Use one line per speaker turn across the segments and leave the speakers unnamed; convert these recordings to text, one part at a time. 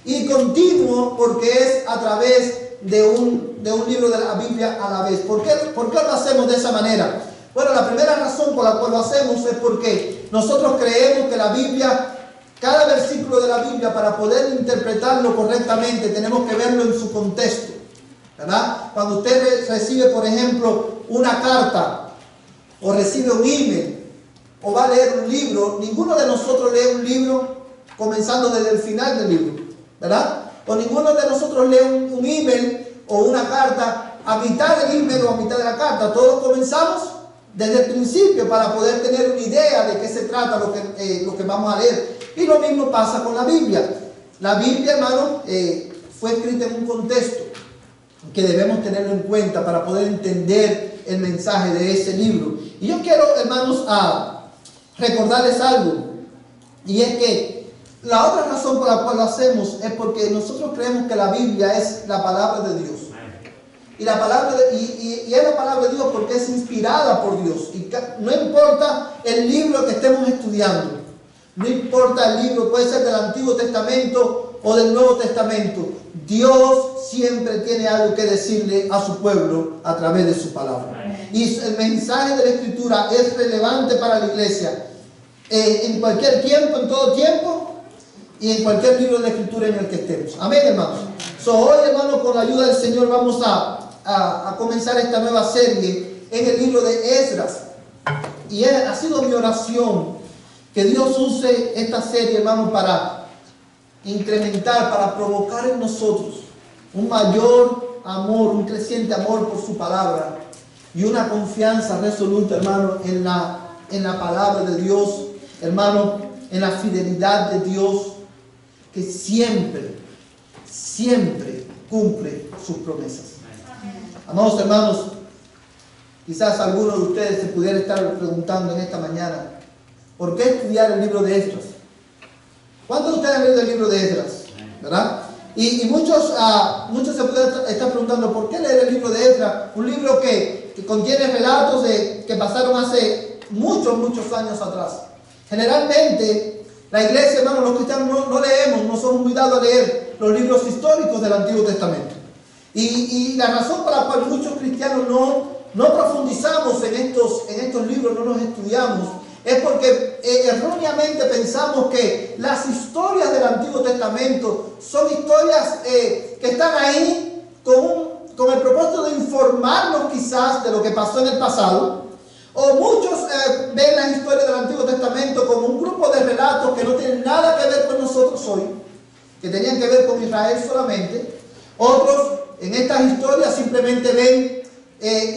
Y continuo porque es a través de un libro de la Biblia a la vez. ¿Por qué lo hacemos de esa manera? Bueno, la primera razón por la cual lo hacemos es porque nosotros creemos que la Biblia, cada versículo de la Biblia, para poder interpretarlo correctamente, tenemos que verlo en su contexto, ¿verdad? Cuando usted recibe, por ejemplo, una carta, o recibe un email, o va a leer un libro, ninguno de nosotros lee un libro comenzando desde el final del libro, ¿verdad? O ninguno de nosotros lee un email o una carta a mitad del email o a mitad de la carta. Todos comenzamos desde el principio para poder tener una idea de qué se trata lo que vamos a leer. Y lo mismo pasa con la Biblia. La Biblia, hermano, fue escrita en un contexto que debemos tenerlo en cuenta para poder entender el mensaje de ese libro. Y yo quiero, hermanos, recordarles algo, y es que la otra razón por la cual lo hacemos es porque nosotros creemos que la Biblia es la palabra de Dios. Y es la palabra de Dios porque es inspirada por Dios. Y no importa el libro que estemos estudiando, no importa el libro, puede ser del Antiguo Testamento o del Nuevo Testamento, Dios siempre tiene algo que decirle a su pueblo a través de su palabra. Y el mensaje de la Escritura es relevante para la iglesia en cualquier tiempo, en todo tiempo, y en cualquier libro de la Escritura en el que estemos. Amén, hermanos. Hoy, hermanos, con la ayuda del Señor vamos a comenzar esta nueva serie en el libro de Esdras. Y ha sido mi oración que Dios use esta serie, hermanos, para incrementar, para provocar en nosotros un mayor amor, un creciente amor por su palabra y una confianza resoluta, hermano, en la palabra de Dios, hermano, en la fidelidad de Dios, que siempre cumple sus promesas. Amados hermanos, quizás algunos de ustedes se pudieran estar preguntando en esta mañana, ¿por qué estudiar el libro de Esdras? ¿Cuántos de ustedes han leído el libro de Esdras? ¿Verdad? Y muchos se pueden estar preguntando, ¿por qué leer el libro de Esdras? Un libro que contiene relatos que pasaron hace muchos años atrás. Generalmente, la iglesia, hermanos, los cristianos no leemos, no somos muy dados a leer los libros históricos del Antiguo Testamento. Y la razón por la cual muchos cristianos no profundizamos en estos libros, no los estudiamos, es porque erróneamente pensamos que las historias del Antiguo Testamento son historias que están ahí con el propósito de informarnos quizás de lo que pasó en el pasado. O muchos ven las historias del Antiguo Testamento como un grupo de relatos que no tienen nada que ver con nosotros hoy, que tenían que ver con Israel solamente. Otros en estas historias simplemente ven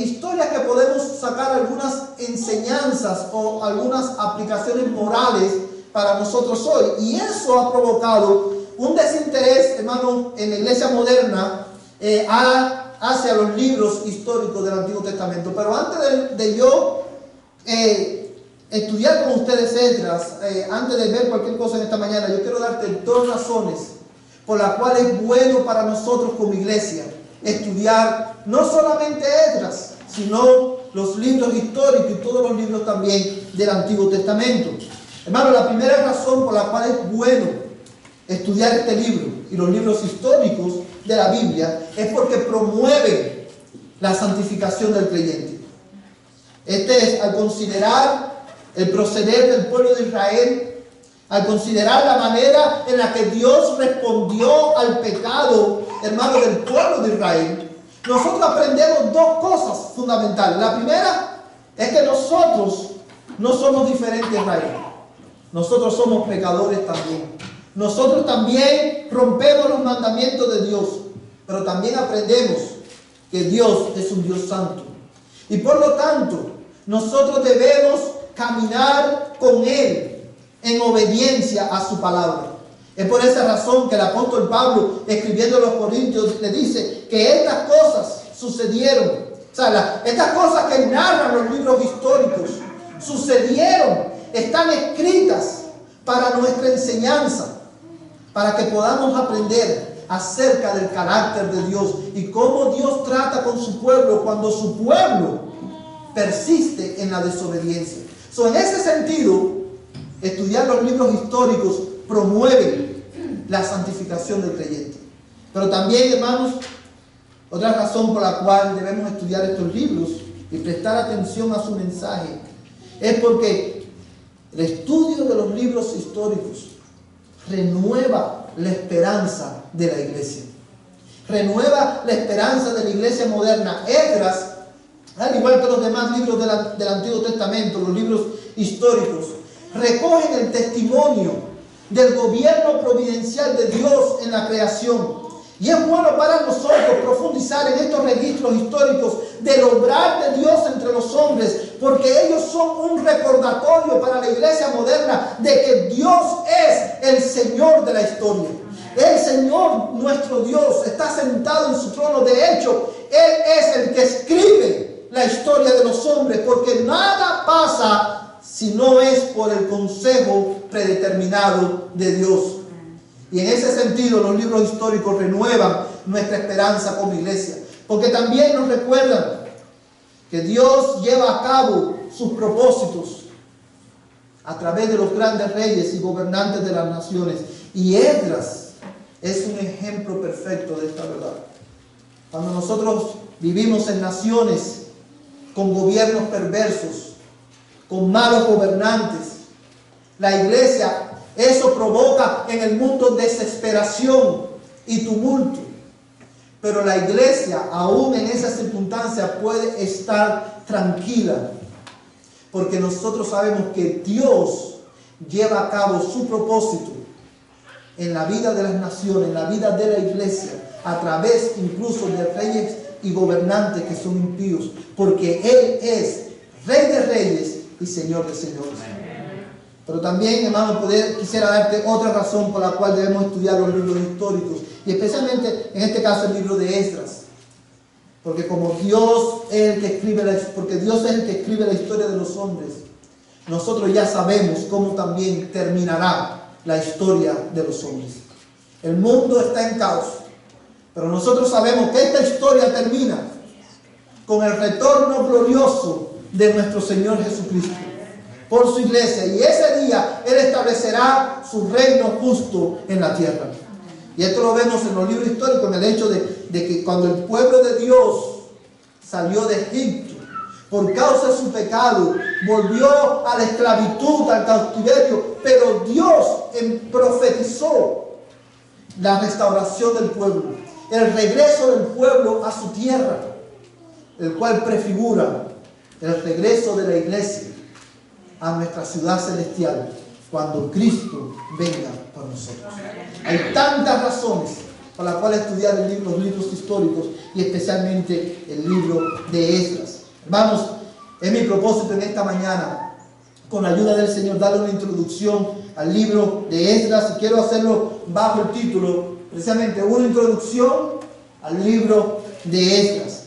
historias que podemos sacar algunas enseñanzas o algunas aplicaciones morales para nosotros hoy. Y eso ha provocado un desinterés, hermano, en la iglesia moderna hacia los libros históricos del Antiguo Testamento. Pero antes de yo estudiar con ustedes Esdras, antes de ver cualquier cosa en esta mañana, yo quiero darte dos razones por las cuales es bueno para nosotros como iglesia estudiar no solamente Esdras, sino los libros históricos y todos los libros también del Antiguo Testamento. Hermano, la primera razón por la cual es bueno estudiar este libro y los libros históricos de la Biblia es porque promueven la santificación del creyente. Este es al considerar el proceder del pueblo de Israel, al considerar la manera en la que Dios respondió al pecado, hermano, del pueblo de Israel, nosotros aprendemos dos cosas fundamentales. La primera es que nosotros no somos diferentes a Israel. Nosotros somos pecadores también. Nosotros también rompemos los mandamientos de Dios, pero también aprendemos que Dios es un Dios santo. Y por lo tanto, nosotros debemos caminar con Él en obediencia a su palabra. Es por esa razón que el apóstol Pablo, escribiendo a los Corintios, le dice que estas cosas sucedieron. O sea, estas cosas que narran los libros históricos sucedieron, están escritas para nuestra enseñanza, para que podamos aprender acerca del carácter de Dios y cómo Dios trata con su pueblo cuando su pueblo persiste en la desobediencia. En ese sentido, estudiar los libros históricos promueve la santificación del creyente. Pero también, hermanos, otra razón por la cual debemos estudiar estos libros y prestar atención a su mensaje es porque el estudio de los libros históricos renueva la esperanza de la iglesia. Renueva la esperanza de la iglesia moderna. Esdras, al igual que los demás libros del Antiguo Testamento, los libros históricos, recogen el testimonio del gobierno providencial de Dios en la creación. Y es bueno para nosotros profundizar en estos registros históricos del obrar de Dios entre los hombres, porque ellos son un recordatorio para la iglesia moderna de que Dios es el Señor de la historia. El Señor, nuestro Dios, está sentado en su trono. De hecho, Él es el que escribe la historia de los hombres, porque nada pasa si no es por el consejo predeterminado de Dios. Y en ese sentido los libros históricos renuevan nuestra esperanza como iglesia, porque también nos recuerdan que Dios lleva a cabo sus propósitos a través de los grandes reyes y gobernantes de las naciones. Y Esdras es un ejemplo perfecto de esta verdad. Cuando nosotros vivimos en naciones con gobiernos perversos, con malos gobernantes, la iglesia, eso provoca en el mundo desesperación y tumulto. Pero la iglesia, aún en esa circunstancia, puede estar tranquila, porque nosotros sabemos que Dios lleva a cabo su propósito en la vida de las naciones, en la vida de la iglesia, a través incluso de reyes y gobernantes que son impíos, porque Él es Rey de reyes y Señor de señores. Pero también, hermano, quisiera darte otra razón por la cual debemos estudiar los libros históricos, y especialmente en este caso el libro de Esdras. Porque como Dios es el que escribe la historia de los hombres, nosotros ya sabemos cómo también terminará la historia de los hombres. El mundo está en caos, pero nosotros sabemos que esta historia termina con el retorno glorioso de nuestro Señor Jesucristo por su iglesia, y ese día Él establecerá su reino justo en la tierra. Y esto lo vemos en los libros históricos, en el hecho de que cuando el pueblo de Dios salió de Egipto, por causa de su pecado, volvió a la esclavitud, al cautiverio, pero Dios profetizó la restauración del pueblo, el regreso del pueblo a su tierra, el cual prefigura el regreso de la iglesia a nuestra ciudad celestial cuando Cristo venga por nosotros. Hay tantas razones por las cuales estudiar los libros históricos, y especialmente el libro de Esdras. Hermanos, es mi propósito en esta mañana, con la ayuda del Señor, darle una introducción al libro de Esdras, y quiero hacerlo bajo el título, precisamente, una introducción al libro de Esdras.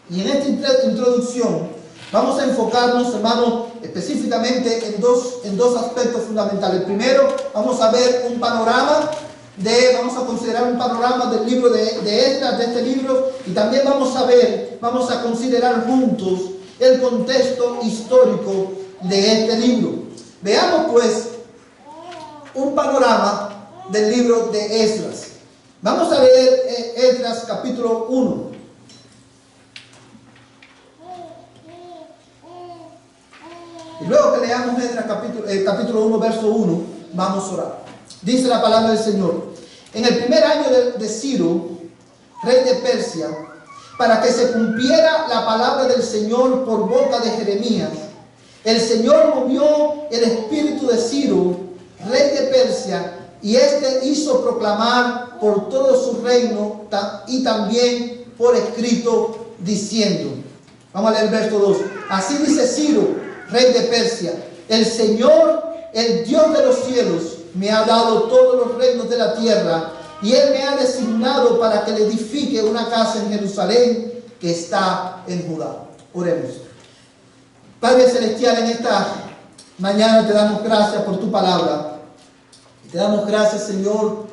Y en esta introducción vamos a enfocarnos, hermanos, específicamente en dos aspectos fundamentales. Primero, vamos a ver vamos a considerar un panorama del libro de Esdras, de este libro, y también vamos a considerar juntos el contexto histórico de este libro. Veamos pues un panorama del libro de Esdras. Vamos a leer Esdras capítulo 1. Y luego que leamos Esdras capítulo 1, verso 1, vamos a orar. Dice la palabra del Señor: en el primer año de Ciro, rey de Persia, para que se cumpliera la palabra del Señor por boca de Jeremías, el Señor movió el espíritu de Ciro, rey de Persia, y éste hizo proclamar por todo su reino y también por escrito, diciendo, vamos a leer el verso 2, así dice Ciro, rey de Persia, el Señor, el Dios de los cielos, me ha dado todos los reinos de la tierra, y Él me ha designado para que le edifique una casa en Jerusalén que está en Judá. Oremos. Padre Celestial, en esta mañana te damos gracias por tu palabra. Y te damos gracias, Señor,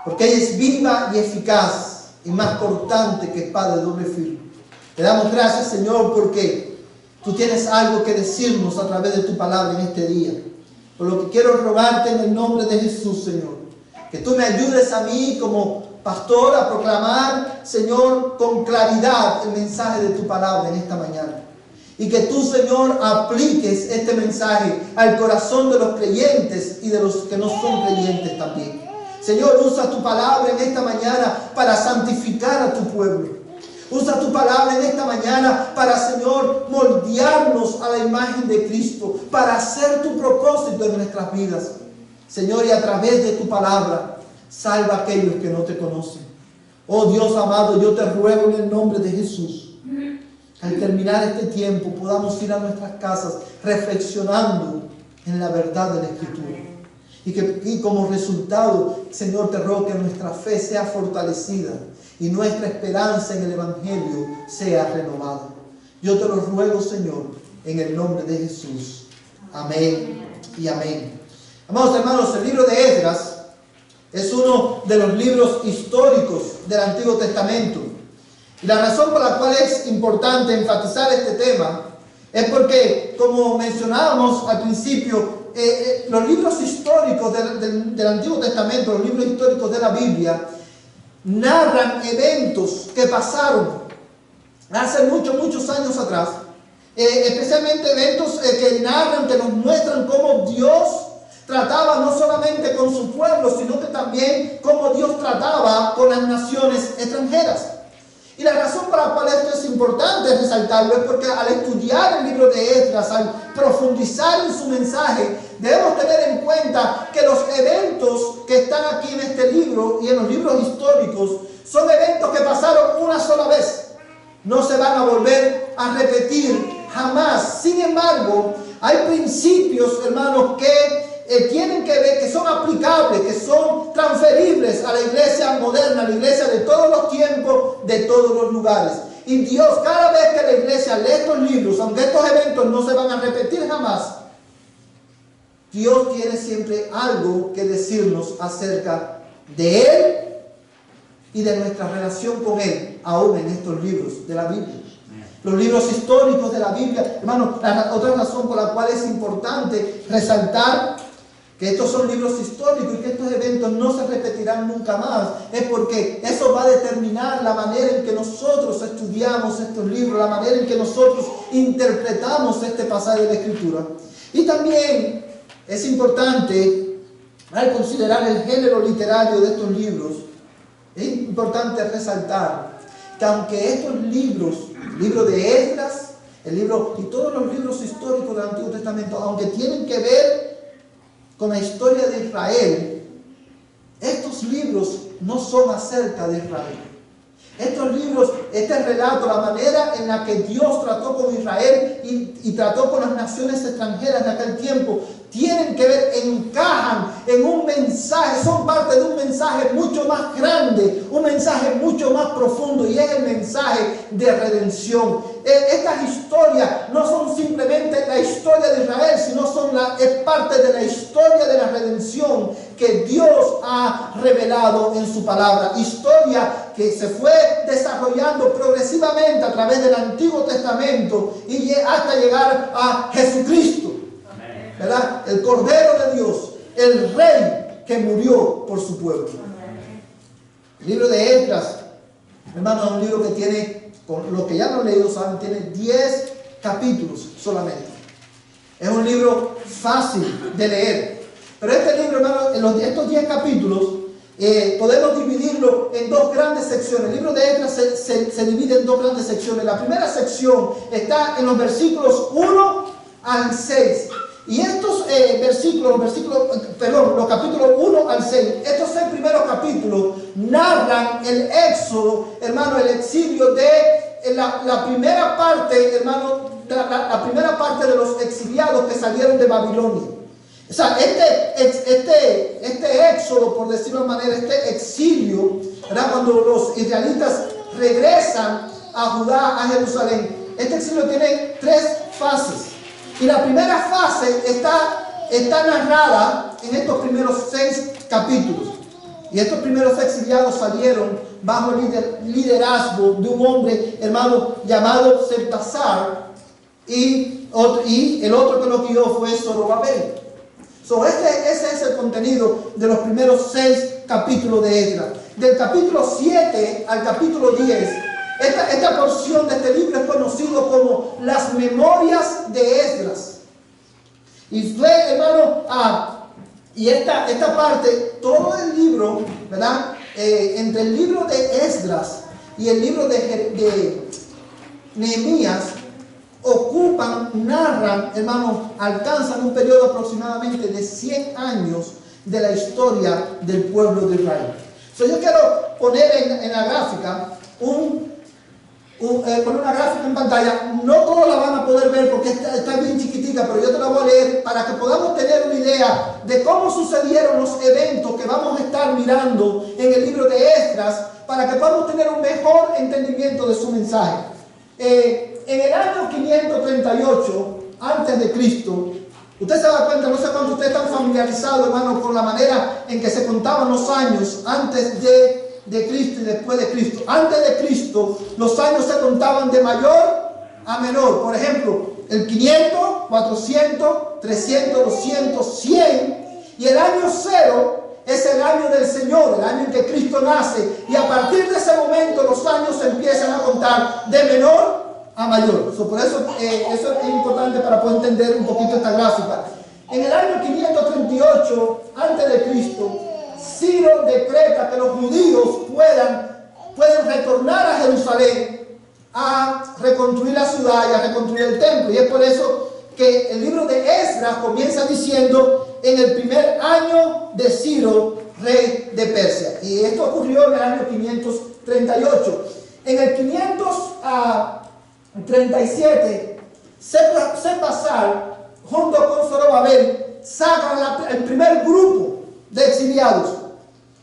porque ella es viva y eficaz y más cortante que espada de doble filo. Te damos gracias, Señor, porque tú tienes algo que decirnos a través de tu palabra en este día. Por lo que quiero rogarte en el nombre de Jesús, Señor, Que tú me ayudes a mí como pastor a proclamar, Señor, con claridad el mensaje de tu palabra en esta mañana. Y que tú, Señor, apliques este mensaje al corazón de los creyentes y de los que no son creyentes también. Señor, usa tu palabra en esta mañana para santificar a tu pueblo. Usa tu palabra en esta mañana para, Señor, moldearnos a la imagen de Cristo, para hacer tu propósito en nuestras vidas. Señor, y a través de tu palabra, salva a aquellos que no te conocen. Oh Dios amado, yo te ruego en el nombre de Jesús, al terminar este tiempo podamos ir a nuestras casas reflexionando en la verdad de la Escritura. Y como resultado, Señor, te ruego que nuestra fe sea fortalecida y nuestra esperanza en el Evangelio sea renovada. Yo te lo ruego, Señor, en el nombre de Jesús. Amén y amén. Amados hermanos, el libro de Esdras es uno de los libros históricos del Antiguo Testamento. Y la razón por la cual es importante enfatizar este tema es porque, como mencionábamos al principio, los libros históricos del Antiguo Testamento, los libros históricos de la Biblia, narran eventos que pasaron hace muchos años atrás, especialmente eventos que narran, que nos muestran cómo Dios trataba no solamente con su pueblo, sino que también cómo Dios trataba con las naciones extranjeras. Y la razón por la cual esto es importante resaltarlo es porque al estudiar el libro de Esdras, al profundizar en su mensaje, debemos tener en cuenta que los eventos que están aquí en este libro y en los libros históricos son eventos que pasaron una sola vez. No se van a volver a repetir jamás. Sin embargo, hay principios, hermanos, que tienen que ver, que son aplicables, que son transferibles a la iglesia moderna, a la iglesia de todos los tiempos, de todos los lugares. Y Dios, cada vez que la iglesia lee estos libros, aunque estos eventos no se van a repetir jamás, Dios tiene siempre algo que decirnos acerca de Él y de nuestra relación con Él, aún en estos libros de la Biblia. Los libros históricos de la Biblia, hermanos, otra razón por la cual es importante resaltar que estos son libros históricos y que estos eventos no se repetirán nunca más, es porque eso va a determinar la manera en que nosotros estudiamos estos libros, la manera en que nosotros interpretamos este pasaje de la Escritura. Y también es importante, al considerar el género literario de estos libros, es importante resaltar que aunque estos libros, el libro de Esdras, el libro y todos los libros históricos del Antiguo Testamento, aunque tienen que ver con la historia de Israel, estos libros no son acerca de Israel. Estos libros, este relato, la manera en la que Dios trató con Israel y trató con las naciones extranjeras de aquel tiempo, tienen que ver, encajan en un mensaje, son parte de un mensaje mucho más grande, un mensaje mucho más profundo, y es el mensaje de redención. Estas historias no son simplemente la historia de Israel, sino es parte de la historia de la redención que Dios ha revelado en su palabra. Historia que se fue desarrollando progresivamente a través del Antiguo Testamento y hasta llegar a Jesucristo, ¿verdad? El Cordero de Dios, el Rey que murió por su pueblo. El libro de Esdras, hermanos, es un libro que tiene, con los que ya lo han leído saben, tiene 10 capítulos solamente. Es un libro fácil de leer. Pero este libro, hermanos, estos 10 capítulos, podemos dividirlo en dos grandes secciones. El libro de Esdras se divide en dos grandes secciones. La primera sección está en los versículos 1 al 6. Y estos los capítulos 1 al 6, estos 6 primeros capítulos narran el éxodo, hermano, el exilio de la primera parte, hermano, la primera parte de los exiliados que salieron de Babilonia. O sea, este éxodo, por decirlo de manera, este exilio, ¿verdad? Cuando los israelitas regresan a Judá, a Jerusalén, este exilio tiene 3 fases. Y la primera fase está narrada en estos primeros 6 capítulos. Y estos primeros exiliados salieron bajo el liderazgo de un hombre, hermano, llamado Sebtasar, y el otro que lo guió fue Zorobabel. Ese es el contenido de los primeros 6 capítulos de Esdras. Del capítulo 7 al capítulo 10, esta porción de este libro es conocido como las memorias de Esdras. Y fue, hermano, y esta parte, todo el libro, ¿verdad? Entre el libro de Esdras y el libro de Nehemías, narran, hermano, alcanzan un periodo aproximadamente de 100 años de la historia del pueblo de Israel. Yo quiero poner en la gráfica poner una gráfica en pantalla. No todos la van a poder ver porque está bien chiquitica, pero yo te la voy a leer para que podamos tener una idea de cómo sucedieron los eventos que vamos a estar mirando en el libro de Esdras, para que podamos tener un mejor entendimiento de su mensaje. En el año 538 antes de Cristo, usted se da cuenta, no sé cuánto ustedes están familiarizados, hermano, con la manera en que se contaban los años antes de Cristo y después de Cristo. Antes de Cristo, los años se contaban de mayor a menor. Por ejemplo, el 500, 400, 300, 200, 100. Y el año 0 es el año del Señor, el año en que Cristo nace. Y a partir de ese momento los años se empiezan a contar de menor a mayor. Por eso eso es importante para poder entender un poquito esta gráfica. En el año 538 antes de Cristo, Ciro decreta que los judíos pueden retornar a Jerusalén a reconstruir la ciudad y a reconstruir el templo. Y es por eso que el libro de Esdras comienza diciendo: en el primer año de Ciro, rey de Persia. Y esto ocurrió en el año 538. En el 537, Sesbazar, junto con Zorobabel, sacan el primer grupo de exiliados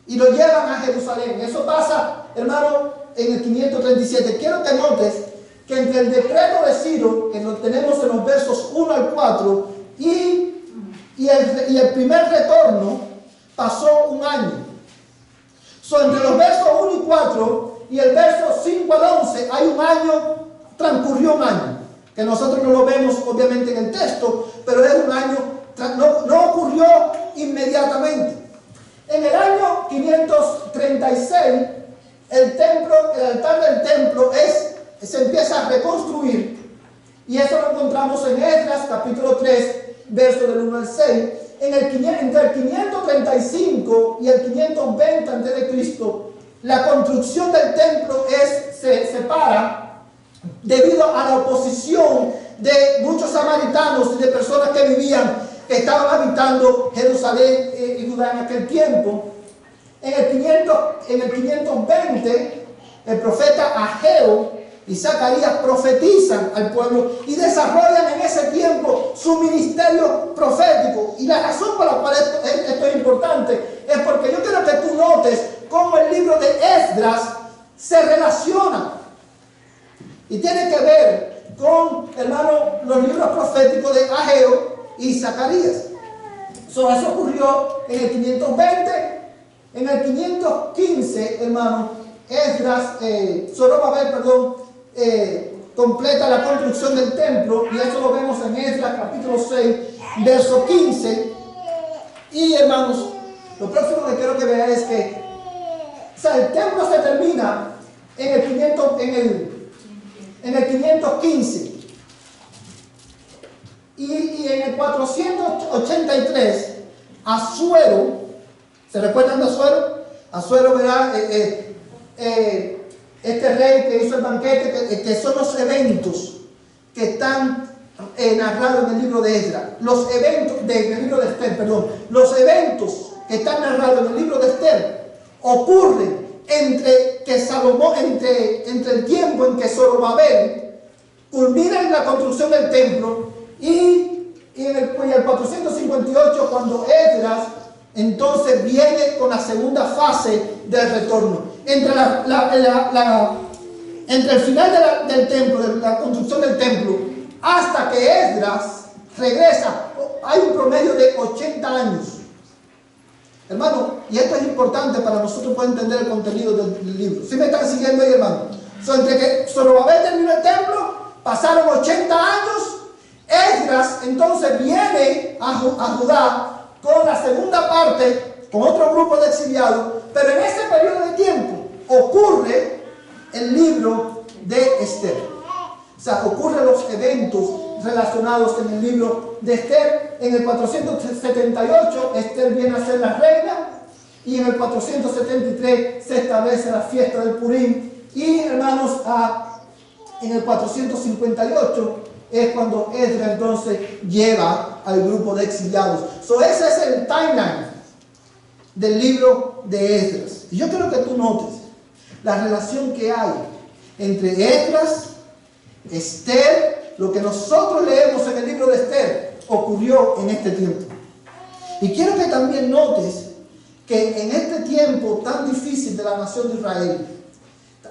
y lo llevan a Jerusalén. Eso pasa, hermano, en el 537. Quiero que notes que entre el decreto de Ciro, que lo tenemos en los versos 1 al 4, y el primer retorno, pasó un año. Entre los versos 1 y 4 y el verso 5 al 11 hay un año, transcurrió un año, que nosotros no lo vemos obviamente en el texto, pero es un año, no ocurrió inmediatamente. En el año 536, el altar del templo se empieza a reconstruir, y eso lo encontramos en Esdras capítulo 3, verso del 1 al 6. Entre el 535 y el 520 a.C., la construcción del templo se para debido a la oposición de muchos samaritanos y de personas que estaban habitando Jerusalén y Judá en aquel tiempo. En el 520, el profeta Ageo y Zacarías profetizan al pueblo y desarrollan en ese tiempo su ministerio profético. Y la razón por la cual esto es importante es porque yo quiero que tú notes cómo el libro de Esdras se relaciona y tiene que ver con, hermano, los libros proféticos de Ageo y Zacarías. Eso ocurrió en el 520. En el 515, hermano, Zorobabel, completa la construcción del templo, y eso lo vemos en Esdras capítulo 6, verso 15. Y, hermanos, lo próximo que quiero que vean es que el templo se termina en el 515. Y en el 483, Asuero, ¿se recuerdan de Asuero? Asuero, ¿verdad? Este rey que hizo el banquete, que son los eventos que están narrados en el libro de Esdras. Los eventos del libro de Esther, perdón. Los eventos que están narrados en el libro de Esther ocurren entre el tiempo en que Zorobabel culmina en la construcción del templo y el 458, cuando Esdras entonces viene con la segunda fase del retorno. Entre el final del templo, de la construcción del templo, hasta que Esdras regresa, hay un promedio de 80 años. Hermano, y esto es importante para nosotros poder entender el contenido del libro. ¿Sí me están siguiendo ahí, hermano? Entre que Zorobabel terminó el templo, pasaron 80 años. Esdras entonces viene a Judá con la segunda parte, con otro grupo de exiliados, pero en ese periodo de tiempo ocurre el libro de Esther. O sea, ocurren los eventos relacionados en el libro de Esther. En el 478 Esther viene a ser la reina, y en el 473 se establece la fiesta del Purim, y hermanos, en el 458 es cuando Esdras entonces lleva al grupo de exiliados. Ese es el timeline del libro de Esdras. Y yo quiero que tú notes la relación que hay entre Esdras, Esther. Lo que nosotros leemos en el libro de Esther ocurrió en este tiempo. Y quiero que también notes que en este tiempo tan difícil de la nación de Israel,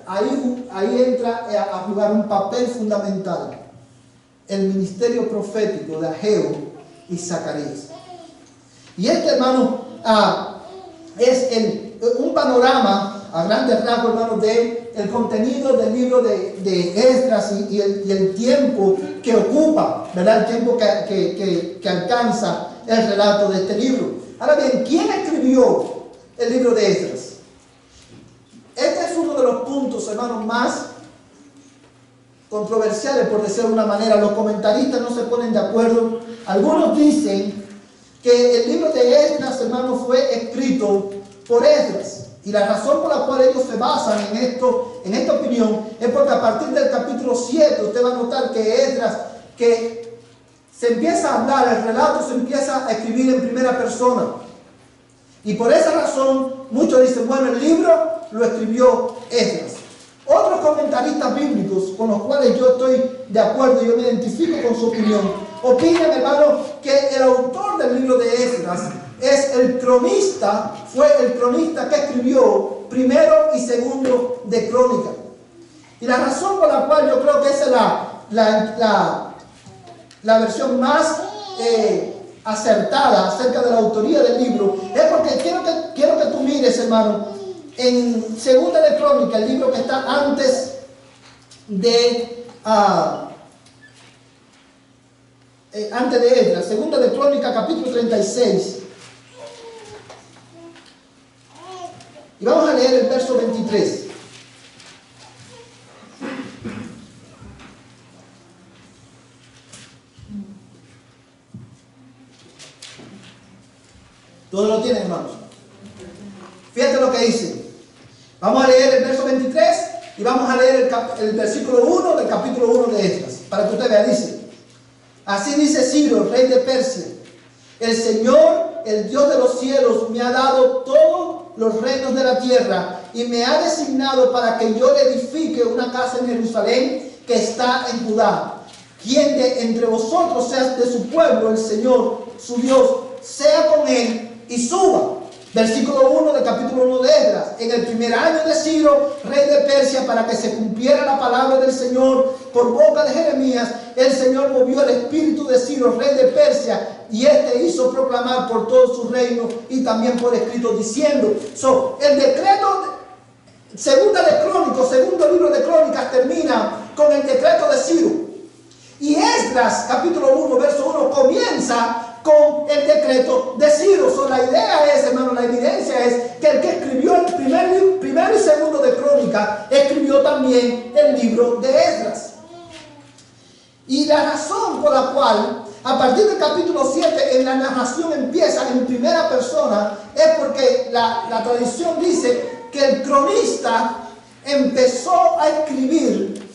ahí entra a jugar un papel fundamental el ministerio profético de Ageo y Zacarías. Y este, hermano, es un panorama a grandes rasgos, hermano, del contenido del libro de Esdras y el tiempo que ocupa, ¿verdad? El tiempo que alcanza el relato de este libro. Ahora bien, ¿quién escribió el libro de Esdras? Este es uno de los puntos, hermanos, más controversiales, por decirlo de una manera. Los comentaristas no se ponen de acuerdo. Algunos dicen que el libro de Esdras, hermanos, fue escrito por Esdras. Y la razón por la cual ellos se basan en esta opinión, es porque a partir del capítulo 7, usted va a notar que Esdras, que se empieza a hablar, el relato se empieza a escribir en primera persona. Y por esa razón, muchos dicen, bueno, el libro lo escribió Esdras. Otros comentaristas bíblicos, con los cuales yo estoy de acuerdo, yo me identifico con su opinión, opinan, hermano, que el autor del libro de Esdras es el cronista, fue el cronista que escribió primero y segundo de Crónica. Y la razón por la cual yo creo que esa es la versión más acertada acerca de la autoría del libro, es porque quiero que tú mires, hermano, en segunda de Crónica, el libro que está antes de Esdras, segunda de Crónica, capítulo 36. Y vamos a leer el verso 23. ¿Todos lo tienen, hermanos? Fíjate lo que dice. Vamos a leer el verso 23 y vamos a leer el versículo 1 del capítulo 1 de Esdras, para que usted vea. Dice: así dice Ciro, rey de Persia: el Señor, el Dios de los cielos, me ha dado todos los reinos de la tierra y me ha designado para que yo le edifique una casa en Jerusalén que está en Judá. Quien de entre vosotros sea de su pueblo, el Señor, su Dios, sea con él y suba. Versículo 1 del capítulo 1 de Esdras. En el primer año de Ciro, rey de Persia, para que se cumpliera la palabra del Señor por boca de Jeremías, el Señor movió el espíritu de Ciro, rey de Persia, y este hizo proclamar por todo su reino y también por escrito, diciendo. El decreto, segundo libro de Crónicas, termina con el decreto de Ciro. Y Esdras, capítulo 1, verso 1, comienza con el decreto de Ciro. La idea es, hermano, la evidencia es que el que escribió el primero y segundo de Crónica escribió también el libro de Esdras. Y la razón por la cual a partir del capítulo 7 en la narración empieza en primera persona es porque la tradición dice que el cronista empezó a escribir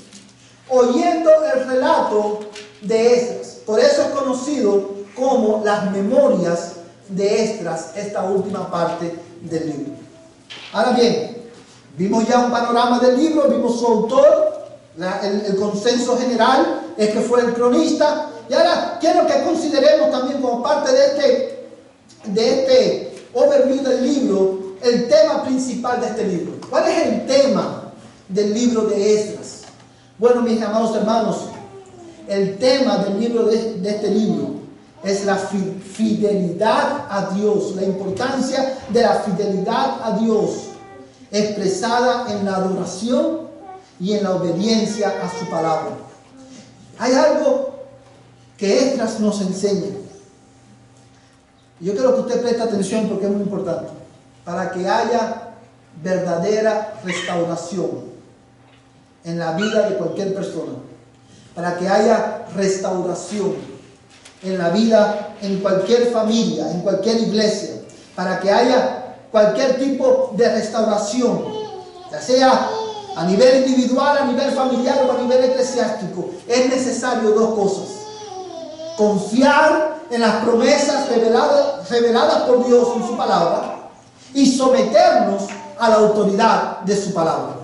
oyendo el relato de Esdras. Por eso es conocido como las memorias de Esdras, esta última parte del libro. Ahora bien, vimos ya un panorama del libro, vimos su autor, el consenso general es que fue el cronista. Y ahora quiero que consideremos también como parte de este overview del libro, el tema principal de este libro. ¿Cuál es el tema del libro de Esdras? Bueno, mis amados hermanos, el tema del libro de este libro es la fidelidad a Dios, la importancia de la fidelidad a Dios expresada en la adoración y en la obediencia a su palabra. Hay algo que Esdras nos enseña. Yo quiero que usted preste atención porque es muy importante. Para que haya verdadera restauración en la vida de cualquier persona. Para que haya restauración en la vida, en cualquier familia, en cualquier iglesia. Para que haya cualquier tipo de restauración, ya sea a nivel individual, a nivel familiar o a nivel eclesiástico, es necesario dos cosas: confiar en las promesas reveladas por Dios en su palabra y someternos a la autoridad de su palabra.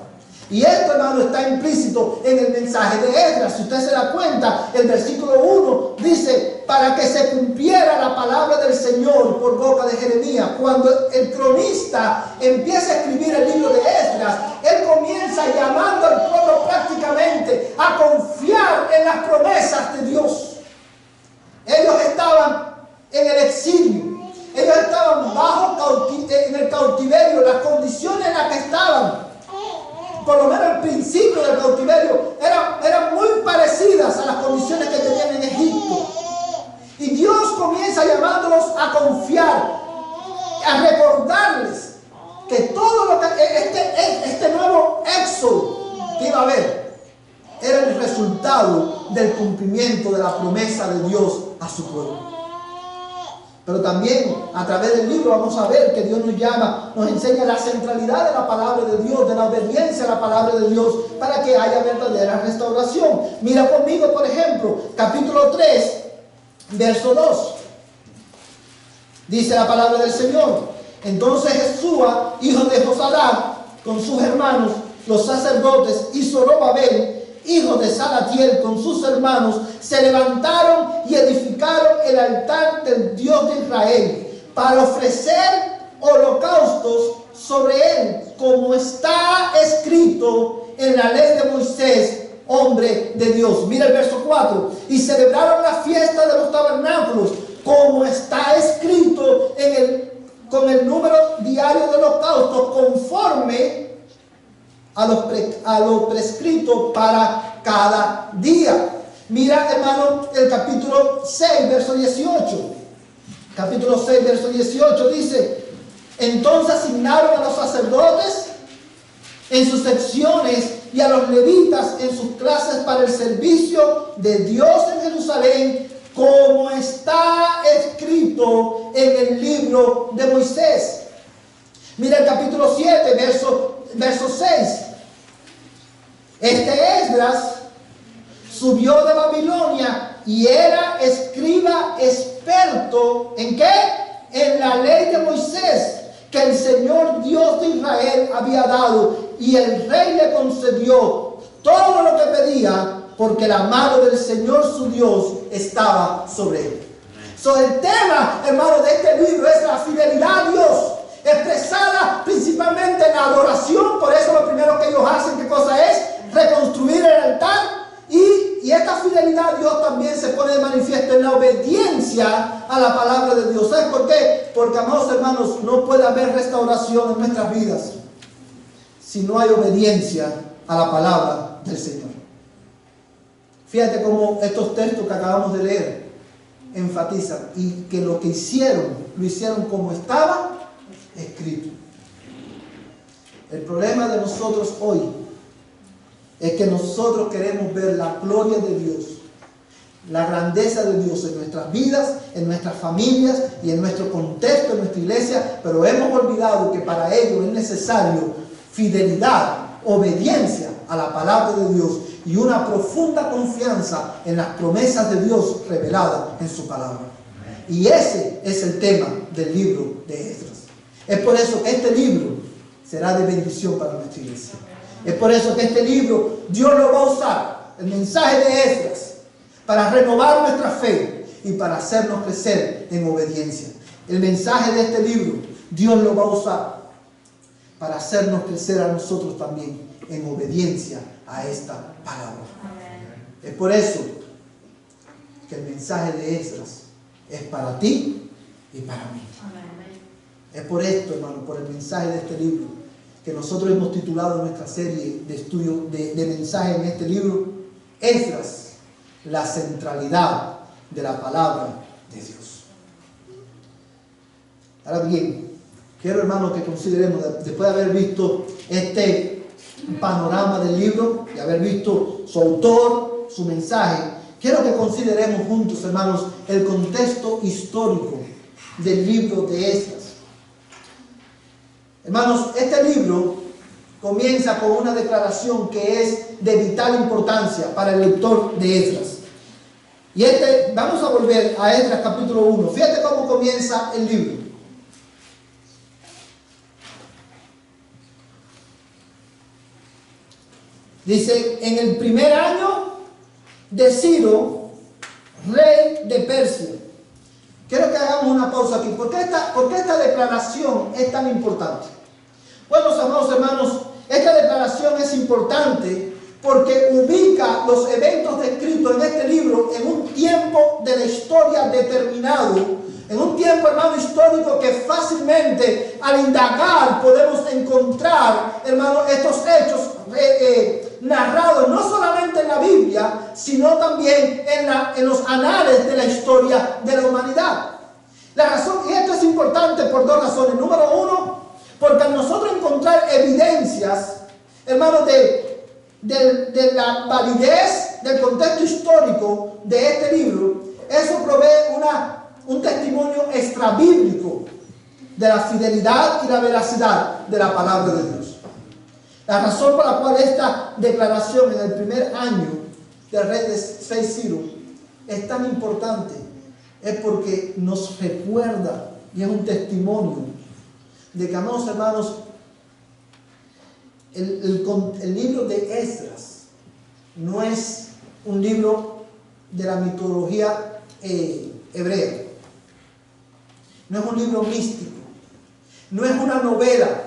Y esto, hermano, está implícito en el mensaje de Esdras. Si usted se da cuenta, el versículo 1 dice: para que se cumpliera la palabra del Señor por boca de Jeremías. Cuando el cronista empieza a escribir el libro de Esdras, él comienza llamando al pueblo prácticamente a confiar en las promesas de Dios. Ellos estaban en el exilio, ellos estaban en el cautiverio. Las condiciones en las que estaban, por lo menos al principio del cautiverio, eran muy parecidas a las condiciones que tenían en Egipto. Y Dios comienza llamándolos a confiar, a recordarles que todo lo que este nuevo éxodo que iba a haber era el resultado del cumplimiento de la promesa de Dios a su pueblo. Pero también a través del libro vamos a ver que Dios nos enseña la centralidad de la palabra de Dios, de la obediencia a la palabra de Dios, para que haya verdadera restauración. Mira conmigo, por ejemplo, capítulo 3, verso 2. Dice la palabra del Señor: entonces Jesúa, hijo de Josadak, con sus hermanos, los sacerdotes, y Zorobabel, hijo de Salatiel, con sus hermanos, se levantaron y edificaron el altar del Dios de Israel para ofrecer holocaustos sobre él, como está escrito en la ley de Moisés, hombre de Dios. Mira el verso 4. Y celebraron la fiesta de los tabernáculos, como está escrito con el número diario de holocaustos, conforme a lo prescrito para cada día. Mira, hermano, el capítulo 6, verso 18. Capítulo 6, verso 18 dice: entonces asignaron a los sacerdotes en sus secciones y a los levitas en sus clases para el servicio de Dios en Jerusalén, como está escrito en el libro de Moisés. Mira el capítulo 7, verso 6. Esdras subió de Babilonia y era escriba experto ¿en qué? En la ley de Moisés, que el Señor Dios de Israel había dado, y el rey le concedió todo lo que pedía, porque la mano del Señor su Dios estaba sobre él. El tema, hermano, de este libro es la fidelidad a Dios, expresada principalmente en la adoración. Por eso lo primero que ellos hacen, ¿qué cosa es? Reconstruir el altar. Y esta fidelidad a Dios también se pone de manifiesto en la obediencia a la palabra de Dios. ¿Sabes por qué? Porque, amados hermanos, no puede haber restauración en nuestras vidas si no hay obediencia a la palabra del Señor. Fíjate cómo estos textos que acabamos de leer enfatizan y que lo que hicieron, lo hicieron como estaba escrito. El problema de nosotros hoy es que nosotros queremos ver la gloria de Dios, la grandeza de Dios en nuestras vidas, en nuestras familias y en nuestro contexto, en nuestra iglesia, pero hemos olvidado que para ello es necesario fidelidad, obediencia a la palabra de Dios y una profunda confianza en las promesas de Dios reveladas en su palabra. Y ese es el tema del libro de Esdras. Es por eso que este libro será de bendición para nuestra iglesia. Es por eso que este libro Dios lo va a usar, el mensaje de Esdras, para renovar nuestra fe y para hacernos crecer en obediencia. El mensaje de este libro Dios lo va a usar para hacernos crecer a nosotros también en obediencia a esta palabra. Es por eso que el mensaje de Esdras es para ti y para mí. Es por esto, hermano, por el mensaje de este libro, que nosotros hemos titulado nuestra serie de estudio de mensajes en este libro, Esdras, la centralidad de la palabra de Dios. Ahora bien, quiero, hermanos, que consideremos, después de haber visto este panorama del libro, de haber visto su autor, su mensaje, quiero que consideremos juntos, hermanos, el contexto histórico del libro de Esdras. Hermanos, este libro comienza con una declaración que es de vital importancia para el lector de Esdras. Y vamos a volver a Esdras capítulo 1. Fíjate cómo comienza el libro. Dice, en el primer año de Ciro, rey de Persia. Quiero que hagamos una pausa aquí. ¿Por qué esta declaración es tan importante? Bueno, amados hermanos, esta declaración es importante porque ubica los eventos descritos en este libro en un tiempo de la historia determinado, en un tiempo, hermano, histórico que fácilmente al indagar podemos encontrar, hermano, estos hechos narrados no solamente en la Biblia, sino también en los anales de la historia de la humanidad. La razón, y esto es importante por dos razones. Número uno, porque al nosotros encontrar evidencias, hermanos, de la validez del contexto histórico de este libro, eso provee un testimonio extrabíblico de la fidelidad y la veracidad de la palabra de Dios. La razón por la cual esta declaración en el primer año del rey de Ciro es tan importante es porque nos recuerda y es un testimonio de que, amados hermanos, el libro de Esdras no es un libro de la mitología hebrea, no es un libro místico, no es una novela,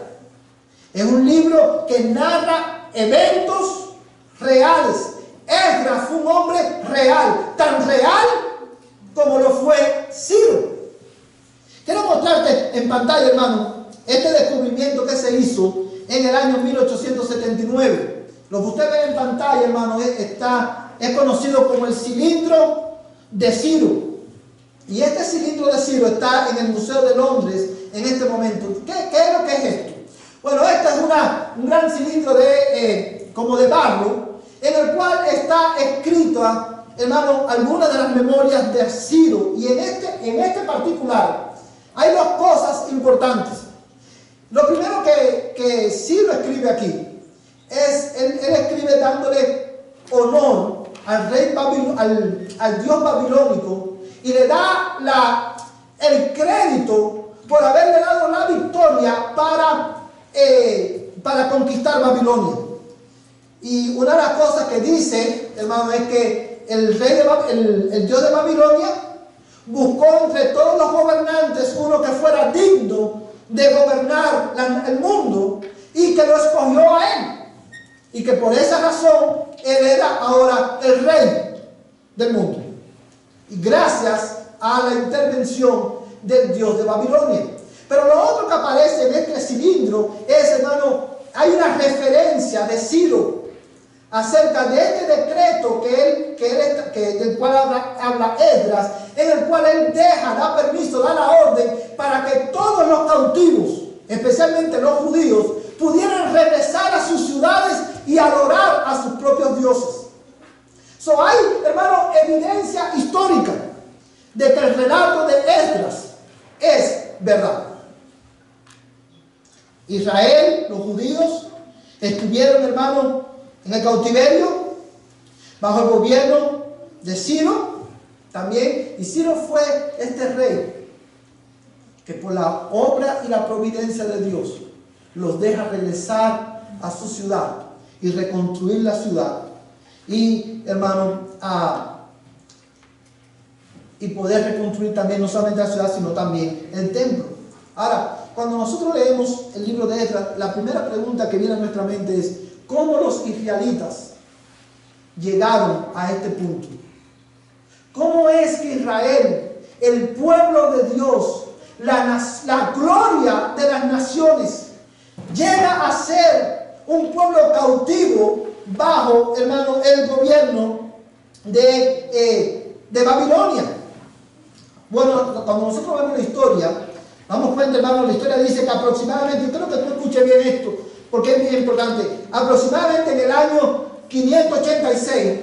es un libro que narra eventos reales. Esdras fue un hombre real, tan real como lo fue Ciro. Quiero mostrarte en pantalla, hermano, este descubrimiento que se hizo en el año 1879. Lo que usted ve en pantalla, hermano, es conocido como el cilindro de Ciro. Y este cilindro de Ciro está en el Museo de Londres en este momento. ¿Qué es lo que es esto? Bueno, este es un gran cilindro como de barro, en el cual está escrita, hermano, algunas de las memorias de Ciro. Y en este particular hay dos cosas importantes. Lo primero que Ciro escribe aquí es, él escribe dándole honor al rey al dios babilónico, y le da el crédito por haberle dado la victoria para conquistar Babilonia. Y una de las cosas que dice, hermano, es que el dios de Babilonia buscó entre todos los gobernantes uno que fuera digno de gobernar el mundo, y que lo escogió a él, y que por esa razón él era ahora el rey del mundo, y gracias a la intervención del dios de Babilonia. Pero lo otro que aparece en este cilindro es, hermano, hay una referencia de Ciro acerca de este decreto del cual habla Esdras, en el cual él da permiso, da la orden para que todos los cautivos, especialmente los judíos, pudieran regresar a sus ciudades y adorar a sus propios dioses. Hay, hermano, evidencia histórica de que el relato de Esdras es verdad. Israel, los judíos, estuvieron, hermano, en el cautiverio bajo el gobierno de Ciro también. Y Ciro fue este rey que por la obra y la providencia de Dios los deja regresar a su ciudad y reconstruir la ciudad. Y, hermano, y poder reconstruir también no solamente la ciudad, sino también el templo. Ahora, cuando nosotros leemos el libro de Esdras, la primera pregunta que viene a nuestra mente es: ¿cómo los israelitas llegaron a este punto? ¿Cómo es que Israel, el pueblo de Dios, la gloria de las naciones, llega a ser un pueblo cautivo bajo, hermano, el gobierno de Babilonia? Bueno, cuando nosotros vemos la historia, Vamos cuenta, hermano, la historia dice que aproximadamente, creo que tú escuches bien esto, porque es bien importante, aproximadamente en el año 586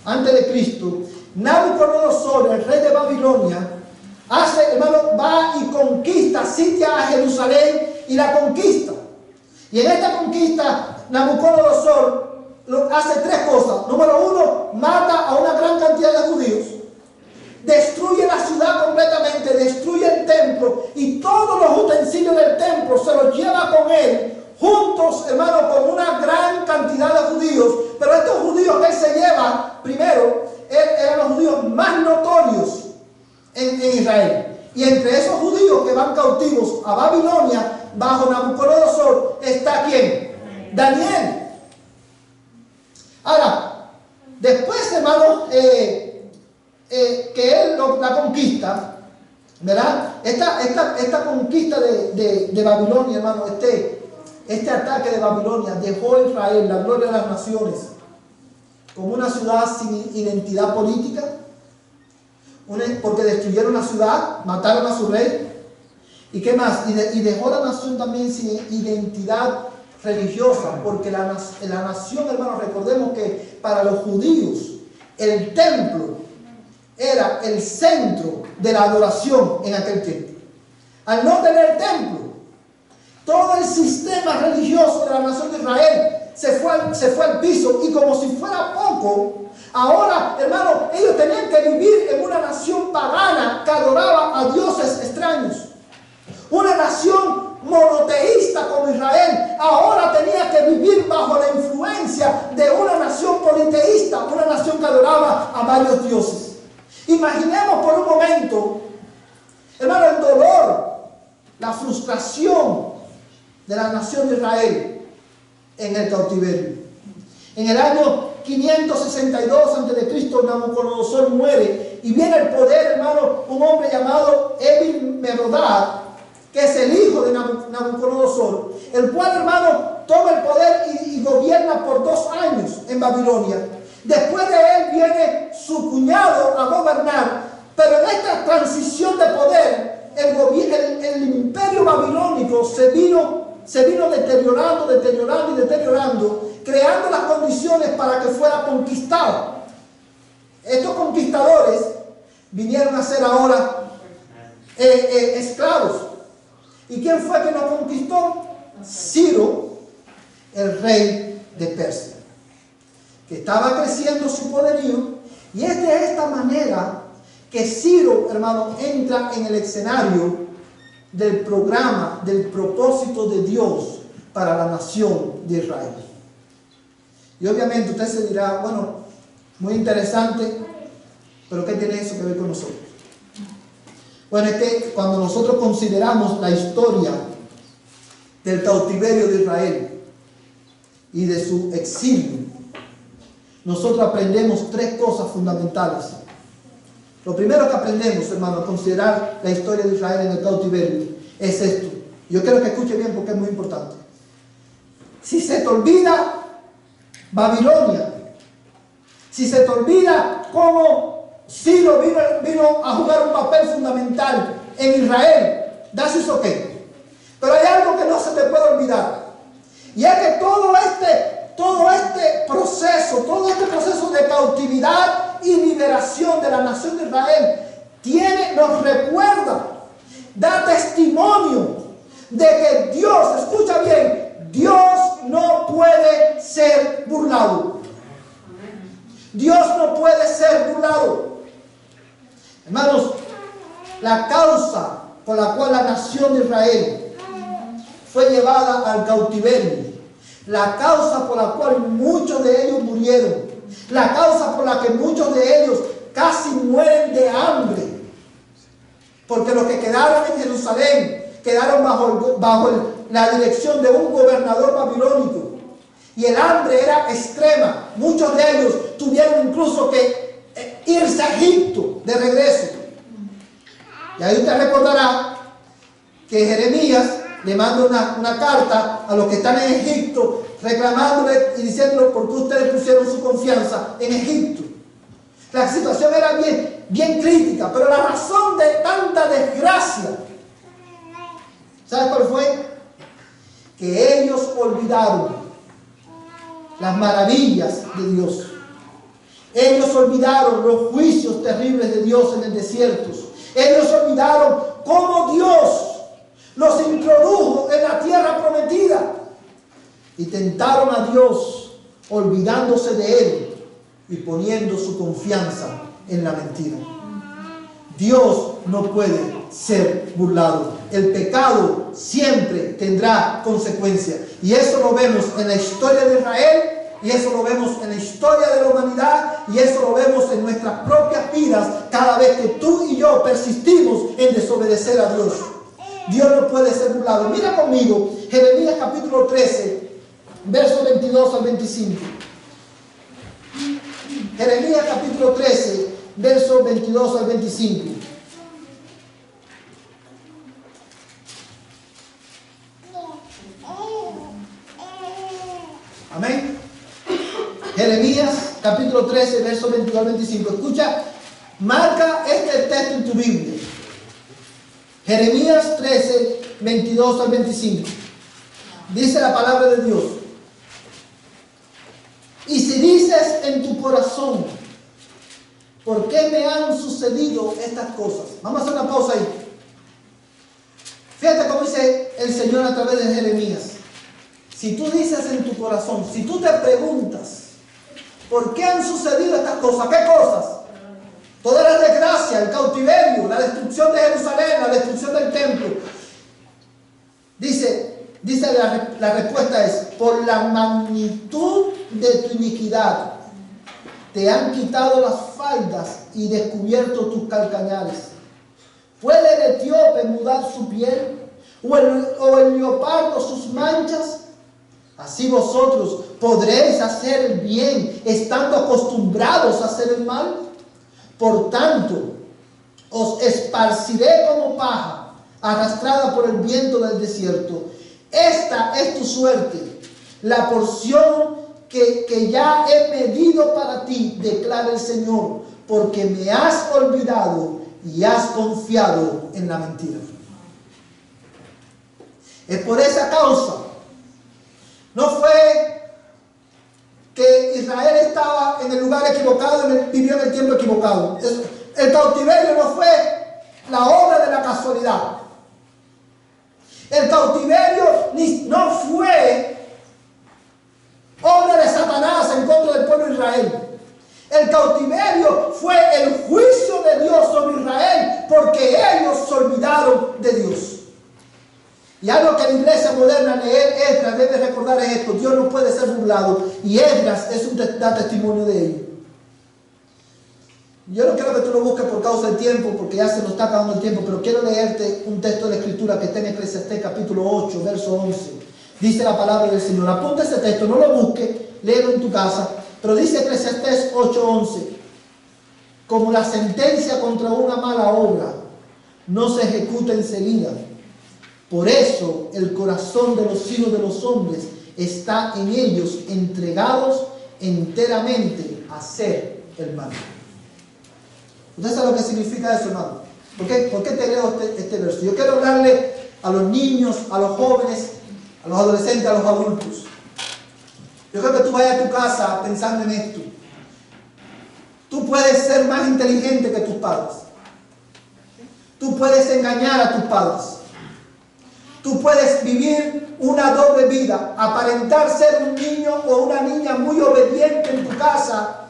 antes de Cristo, Nabucodonosor, el rey de Babilonia, hermano, va y conquista, sitia a Jerusalén y la conquista. Y en esta conquista, Nabucodonosor hace tres cosas. Número uno, mata a una gran cantidad de judíos, destruye la ciudad completamente, destruye el templo y todos los utensilios del templo se los lleva con él, juntos, hermano, con una gran cantidad de judíos. Pero estos judíos que él se lleva, primero, eran los judíos más notorios en Israel. Y entre esos judíos que van cautivos a Babilonia, bajo Nabucodonosor, está ¿quién? Daniel. Ahora, después, hermano, que él la conquista, ¿verdad? Esta conquista de Babilonia, hermano, este ataque de Babilonia dejó a Israel, la gloria de las naciones, como una ciudad sin identidad política, porque destruyeron la ciudad, mataron a su rey. ¿Y qué más? Y dejó la nación también sin identidad religiosa, porque la nación, hermanos, recordemos que para los judíos el templo era el centro de la adoración en aquel tiempo. Al no tener templo, todo el sistema religioso de la nación de Israel se fue al piso, y como si fuera poco, ahora, hermano, ellos tenían que vivir en una nación pagana que adoraba a dioses extraños. Una nación monoteísta como Israel ahora tenía que vivir bajo la influencia de una nación politeísta, una nación que adoraba a varios dioses. Imaginemos por un momento, hermano, el dolor, la frustración de la nación de Israel en el cautiverio. En el año 562 a.C., Nabucodonosor muere y viene al poder, hermano, un hombre llamado Evil-Merodach, que es el hijo de Nabucodonosor, el cual, hermano, toma el poder y gobierna por 2 años en Babilonia. Después de él viene su cuñado a gobernar, pero en esta transición de poder, el imperio babilónico se vino deteriorando, creando las condiciones para que fuera conquistado. Estos conquistadores vinieron a ser ahora esclavos. ¿Y quién fue que nos conquistó? Ciro, el rey de Persia, que estaba creciendo su poderío, y es de esta manera que Ciro, hermano, entra en el escenario del programa, del propósito de Dios para la nación de Israel. Y obviamente usted se dirá, bueno, muy interesante, pero ¿qué tiene eso que ver con nosotros? Bueno, es que cuando nosotros consideramos la historia del cautiverio de Israel y de su exilio, nosotros aprendemos 3 cosas fundamentales. Lo primero que aprendemos, hermano, a considerar la historia de Israel en el cautiverio es esto. Yo quiero que escuche bien porque es muy importante. Si se te olvida Babilonia, si se te olvida cómo Ciro vino a jugar un papel fundamental en Israel, that's is okay. Pero hay algo que no se te puede olvidar, y es que todo este proceso de cautividad y liberación de la nación de Israel nos recuerda, da testimonio de que Dios, escucha bien, Dios no puede ser burlado. Dios no puede ser burlado. Hermanos, la causa por la cual la nación de Israel fue llevada al cautiverio, la causa por la cual muchos de ellos murieron, la causa por la que muchos de ellos casi mueren de hambre, porque los que quedaron en Jerusalén quedaron bajo la dirección de un gobernador babilónico, y el hambre era extrema. Muchos de ellos tuvieron incluso que irse a Egipto de regreso. Y ahí usted recordará que Jeremías le manda una carta a los que están en Egipto, reclamándole y diciéndole por qué ustedes pusieron su confianza en Egipto. La situación era bien crítica, pero la razón de tanta desgracia ¿Sabes cuál fue? Que ellos olvidaron las maravillas de Dios. Ellos olvidaron los juicios terribles de Dios en el desierto. Ellos olvidaron cómo Dios los introdujo en la tierra prometida. Y tentaron a Dios olvidándose de Él y poniendo su confianza en la mentira. Dios no puede ser burlado. El pecado siempre tendrá consecuencias. Y eso lo vemos en la historia de Israel, y eso lo vemos en la historia de la humanidad, y eso lo vemos en nuestras propias vidas cada vez que tú y yo persistimos en desobedecer a Dios. Dios no puede ser burlado. Mira conmigo Jeremías capítulo 13, versos 22 al 25. Jeremías capítulo 13, versos 22 al 25. Amén. Jeremías capítulo 13, versos 22 al 25. Escucha, marca este texto en tu Biblia. Jeremías 13, 22 al 25. Dice la palabra de Dios. Y si dices en tu corazón, ¿por qué me han sucedido estas cosas? Vamos a hacer una pausa ahí. Fíjate cómo dice el Señor a través de Jeremías. Si tú dices en tu corazón, si tú te preguntas, ¿por qué han sucedido estas cosas? ¿Qué cosas? Toda la desgracia, el cautiverio, la destrucción de Jerusalén, la destrucción del templo. Dice la respuesta es, por la magnitud de tu iniquidad, te han quitado las faldas y descubierto tus calcañares. ¿Puede el etíope mudar su piel? ¿O el leopardo sus manchas? Así vosotros podréis hacer el bien, estando acostumbrados a hacer el mal. Por tanto, os esparciré como paja, arrastrada por el viento del desierto. Esta es tu suerte, la porción que ya he medido para ti, declara el Señor, porque me has olvidado y has confiado en la mentira. Es por esa causa. No fue que Israel estaba en el lugar equivocado, vivió en el tiempo equivocado. El cautiverio no fue la obra de la casualidad. El cautiverio no fue obra de Satanás en contra del pueblo de Israel. El cautiverio fue el juicio de Dios sobre Israel porque ellos se olvidaron de Dios. Y algo que la iglesia moderna, leer Esdras, debe recordar es esto: Dios no puede ser burlado, y Esdras da testimonio de ello. Yo no quiero que tú lo busques por causa del tiempo, porque ya se nos está acabando el tiempo, pero quiero leerte un texto de la Escritura que está en Eclesiastés capítulo 8, verso 11. Dice la palabra del Señor. Apunta ese texto, no lo busques, léelo en tu casa, pero dice Eclesiastés 8:11: como la sentencia contra una mala obra no se ejecuta enseguida, por eso el corazón de los hijos de los hombres está en ellos, entregados enteramente a hacer el mal. ¿Usted sabe lo que significa eso, hermano? ¿Por qué te leo este verso? Yo quiero hablarle a los niños, a los jóvenes, a los adolescentes, a los adultos. Yo creo que tú vayas a tu casa pensando en esto. Tú puedes ser más inteligente que tus padres. Tú puedes engañar a tus padres. Tú puedes vivir una doble vida, aparentar ser un niño o una niña muy obediente en tu casa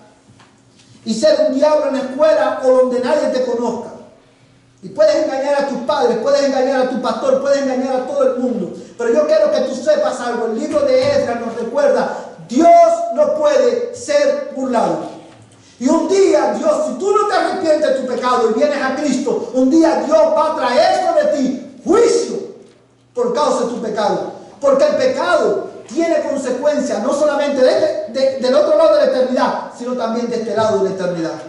y ser un diablo en la escuela o donde nadie te conozca. Y puedes engañar a tus padres, puedes engañar a tu pastor, puedes engañar a todo el mundo. Pero yo quiero que tú sepas algo. El libro de Esdras nos recuerda: Dios no puede ser burlado. Y un día Dios, si tú no te arrepientes de tu pecado y vienes a Cristo, un día Dios va a traer sobre ti juicio por causa de tu pecado. Porque el pecado tiene consecuencias no solamente del otro lado de la eternidad, sino también de este lado de la eternidad.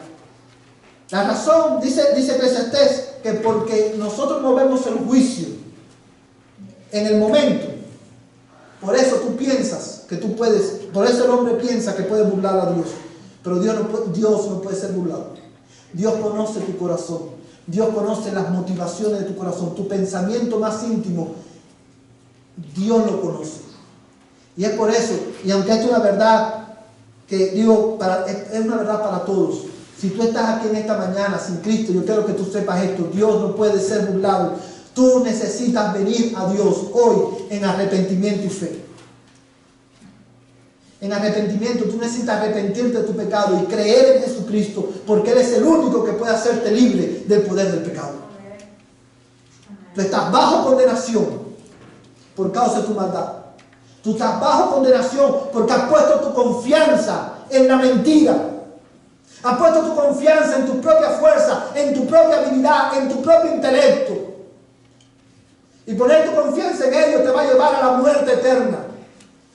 La razón, dice Eclesiastés, que porque nosotros no vemos el juicio en el momento, por eso tú piensas que tú puedes, por eso el hombre piensa que puede burlar a Dios. Pero Dios no puede ser burlado. Dios conoce tu corazón. Dios conoce las motivaciones de tu corazón, tu pensamiento más íntimo. Dios lo conoce. Y es por eso, y aunque esto es una verdad que digo, es una verdad para todos. Si tú estás aquí en esta mañana sin Cristo, yo quiero que tú sepas esto: Dios no puede ser burlado. Tú necesitas venir a Dios hoy en arrepentimiento y fe. En arrepentimiento, tú necesitas arrepentirte de tu pecado y creer en Jesucristo, porque Él es el único que puede hacerte libre del poder del pecado. Tú estás bajo condenación por causa de tu maldad. Tú estás bajo condenación porque has puesto tu confianza en la mentira. Has puesto tu confianza en tu propia fuerza, en tu propia habilidad, en tu propio intelecto. Y poner tu confianza en ello te va a llevar a la muerte eterna.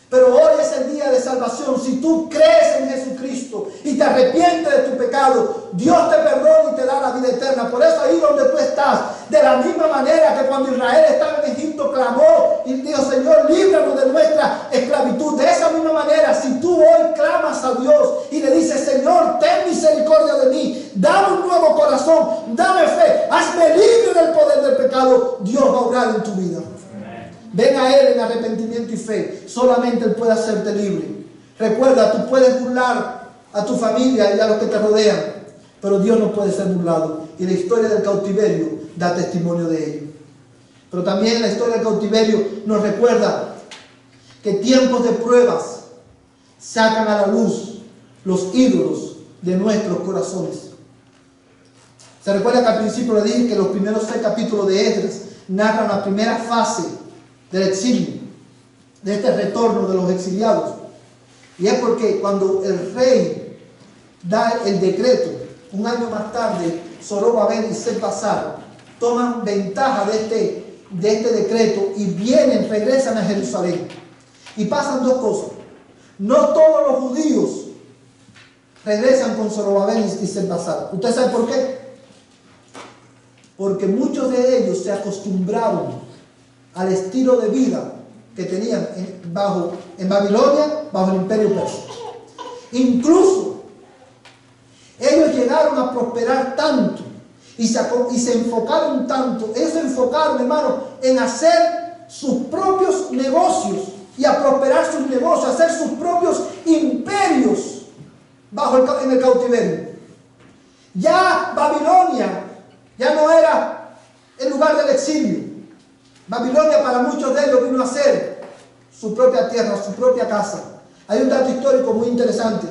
Pero hoy es el día de salvación. Si tú crees en Jesucristo y te arrepientes de tu pecado, Dios te perdona y te da la vida eterna. Por eso ahí donde tú estás, de la misma manera que cuando Israel estaba en Egipto, clamó y dijo: Señor, líbranos de nuestra esclavitud. De esa misma manera, si tú hoy clamas a Dios y le dices: Señor, ten misericordia de mí, dame un nuevo corazón, dame fe, hazme libre del poder del pecado, Dios va a obrar en tu vida. Ven a Él en arrepentimiento y fe. Solamente Él puede hacerte libre. Recuerda, tú puedes burlar a tu familia y a los que te rodean, pero Dios no puede ser burlado. Y la historia del cautiverio da testimonio de ello. Pero también la historia del cautiverio nos recuerda que tiempos de pruebas sacan a la luz los ídolos de nuestros corazones. Se recuerda que al principio le dije que los primeros 6 capítulos de Esdras narran la primera fase del exilio, de este retorno de los exiliados. Y es porque cuando el rey da el decreto, un año más tarde, Zorobabel y Sesbazar toman ventaja de este decreto y vienen, regresan a Jerusalén. Y pasan dos cosas. No todos los judíos regresan con Zorobabel y Sesbazar. ¿Usted sabe por qué? Porque muchos de ellos se acostumbraron al estilo de vida que tenían en Babilonia, bajo el imperio persa. Incluso ellos llegaron a prosperar tanto y se enfocaron tanto. Ellos se enfocaron, hermano, en hacer sus propios negocios y a prosperar sus negocios, a hacer sus propios imperios en el cautiverio. Ya Babilonia ya no era el lugar del exilio. Babilonia para muchos de ellos vino a ser su propia tierra, su propia casa. Hay un dato histórico muy interesante.